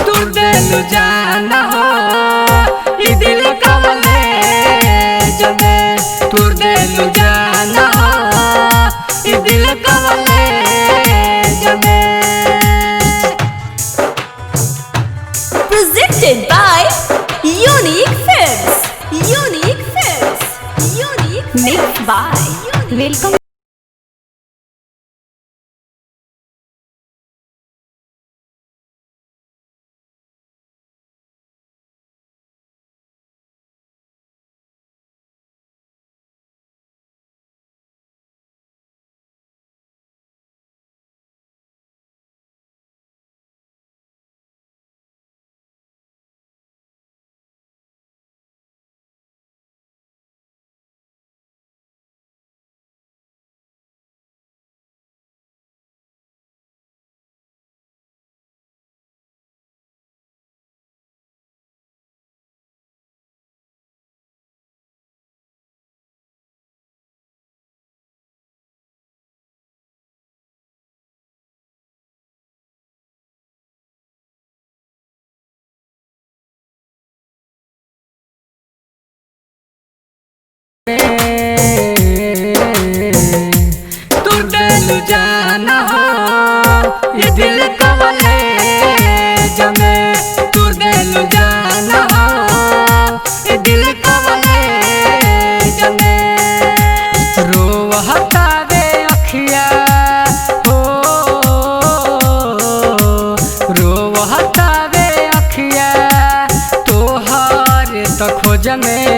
तू दिल जाना हो ये दिल कवले जमे तू दिल जाना हो ये दिल कवले जमे। Presented by Unique Films. Unique Films. Unique Mixed by Welcome. तू दिल जाना हो ये दिल कवले जमे तू दिल जाना हो ये दिल कवले जमे। रोवहता वे अखिया हो रोवहता वे अखिया तोहार तो खोज में